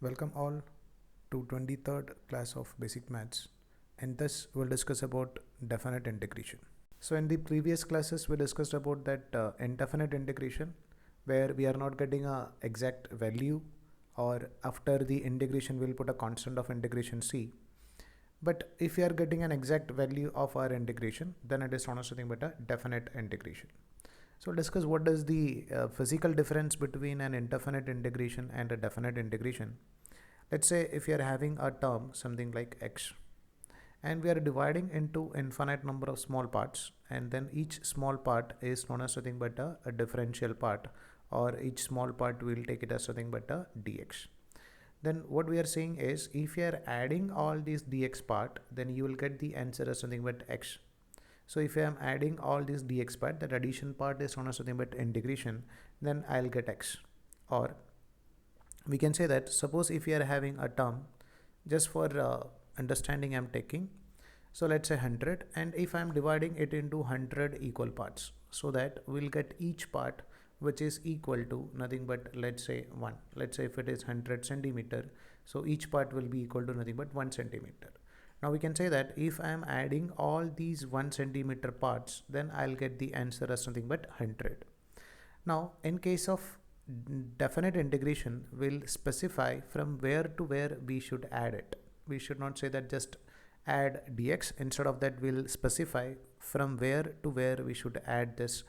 Welcome all to 23rd class of Basic Maths, and this we'll discuss about definite integration. So in the previous classes we discussed about that indefinite integration where we are not getting a exact value, or after the integration we'll put a constant of integration c. But if we are getting an exact value of our integration, then it is known as nothing but a definite integration. So we'll discuss what is the physical difference between an indefinite integration and a definite integration. Let's say if you are having a term something like x, and we are dividing into infinite number of small parts, and then each small part is known as nothing but a differential part, or each small part will take it as nothing but a dx. Then what we are saying is, if you are adding all these dx part, then you will get the answer as something but x. So if I am adding all these dx part, that addition part is known as something but integration, then I'll get x. Or we can say that, suppose if you are having a term, just for understanding I'm taking, so let's say 100, and if I'm dividing it into 100 equal parts, so that we'll get each part which is equal to nothing but, let's say 1. Let's say if it is 100 centimeter, so each part will be equal to nothing but 1 centimeter. Now we can say that if I am adding all these 1 centimeter parts, then I'll get the answer as something but 100. Now in case of definite integration, will specify from where to where we should add it. We should not say that just add dx. Instead of that, we'll specify from where to where we should add this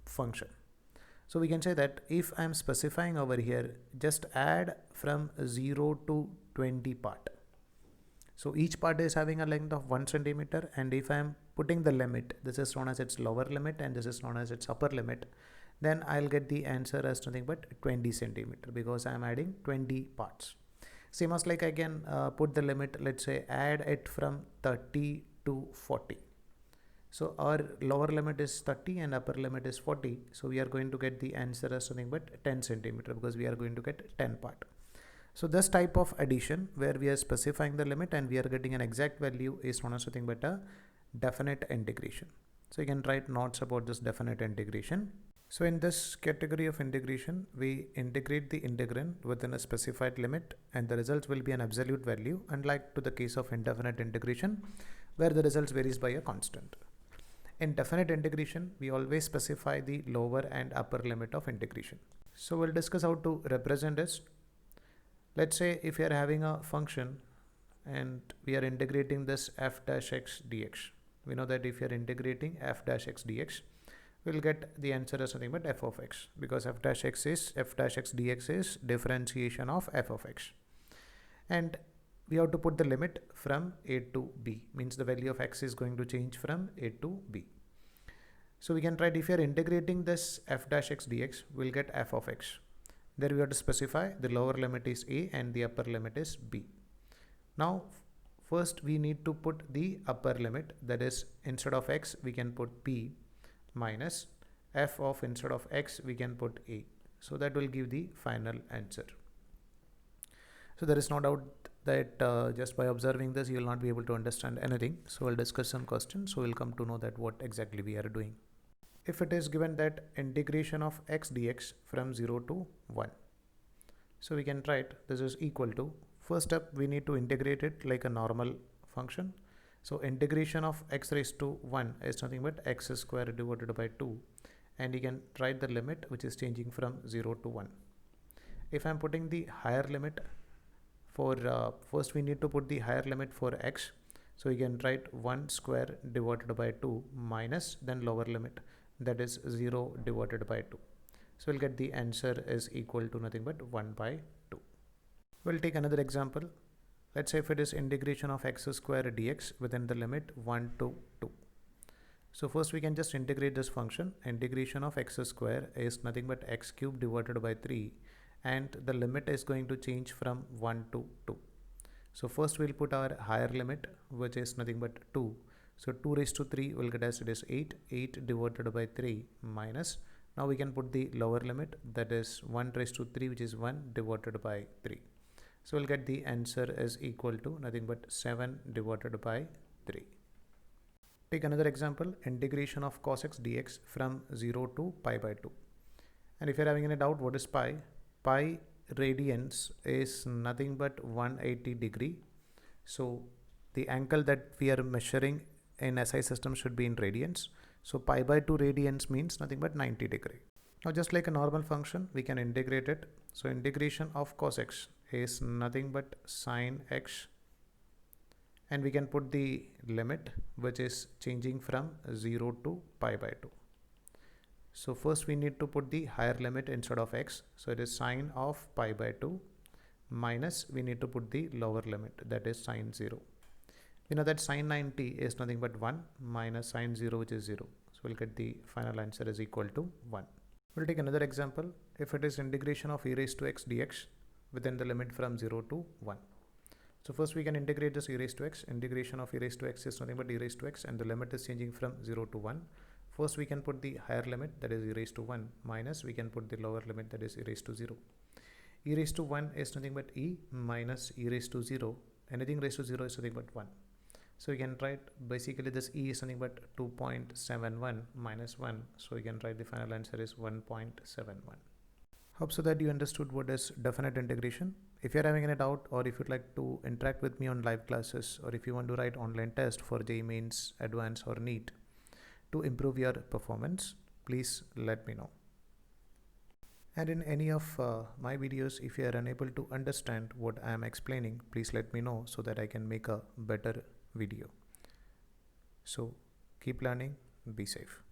function. So we can say that if I'm specifying over here, just add from 0 to 20 part. So each part is having a length of 1 centimeter, and if I'm putting the limit, this is known as its lower limit and this is known as its upper limit, then I'll get the answer as nothing but 20 centimeter, because I'm adding 20 parts. Same as like I can put the limit, let's say add it from 30 to 40. So our lower limit is 30 and upper limit is 40. So we are going to get the answer as something but 10 centimeter, because we are going to get 10 part. So this type of addition where we are specifying the limit and we are getting an exact value is known as something but a definite integration. So you can write notes about this definite integration. So in this category of integration, we integrate the integrand within a specified limit, and the results will be an absolute value, unlike to the case of indefinite integration where the results varies by a constant. In definite integration, we always specify the lower and upper limit of integration. So we'll discuss how to represent this. Let's say if you are having a function and we are integrating this f dash x dx. We know that if you are integrating f dash x dx, we'll get the answer as something but f of x, because f dash x dx is differentiation of f of x. And we have to put the limit from a to b, means the value of x is going to change from a to b. So we can write, if you are integrating this f dash x dx, we'll get f of x. There we have to specify the lower limit is a and the upper limit is b. Now first we need to put the upper limit, that is instead of x we can put b, minus f of, instead of x we can put a. So that will give the final answer. So there is no doubt that just by observing this you will not be able to understand anything. So we'll discuss some questions, so we'll come to know that what exactly we are doing. If it is given that integration of x dx from 0 to 1, so we can write this is equal to, first step we need to integrate it like a normal function. So integration of x raised to 1 is nothing but x square divided by 2, and you can write the limit which is changing from 0 to 1. If I'm putting the higher limit for first we need to put the higher limit for x, so you can write 1 square divided by 2 minus then lower limit, that is 0 divided by 2. So we'll get the answer is equal to nothing but 1 by 2. We'll take another example. Let's say if it is integration of x square dx within the limit 1 to 2. So first we can just integrate this function. Integration of x square is nothing but x cube divided by 3, and the limit is going to change from 1 to 2. So first we'll put our higher limit, which is nothing but 2. So 2 raised to 3 will get as it is 8. 8 divided by 3 minus, now we can put the lower limit, that is 1 raised to 3, which is 1 divided by 3. So we'll get the answer is equal to nothing but 7 divided by 3. Take another example, integration of cos x dx from 0 to pi by 2. And if you're having any doubt what is pi, pi radians is nothing but 180 degree. So the angle that we are measuring in SI system should be in radians. So pi by 2 radians means nothing but 90 degree. Now just like a normal function, we can integrate it. So integration of cos x is nothing but sine x, and we can put the limit which is changing from 0 to pi by 2. So first we need to put the higher limit instead of x. So it is sine of pi by 2 minus we need to put the lower limit, that is sine 0. We know that sine 90 is nothing but 1 minus sine 0, which is 0. So we'll get the final answer is equal to 1. We'll take another example. If it is integration of e raised to x dx within the limit from 0 to 1. So first we can integrate this e raised to x. Integration of e raised to x is nothing but e raised to x, and the limit is changing from 0 to 1. First we can put the higher limit, that is e raised to 1, minus we can put the lower limit, that is e raised to 0. E raised to 1 is nothing but e minus e raised to 0. Anything raised to 0 is nothing but 1. So we can write basically this e is nothing but 2.71 minus 1. So we can write the final answer is 1.71. Hope so that you understood what is definite integration. If you are having any doubt, or if you'd like to interact with me on live classes, or if you want to write online test for JEE Mains, Advanced or NEET to improve your performance, please let me know. And in any of my videos, if you are unable to understand what I am explaining, please let me know so that I can make a better video. So keep learning, be safe.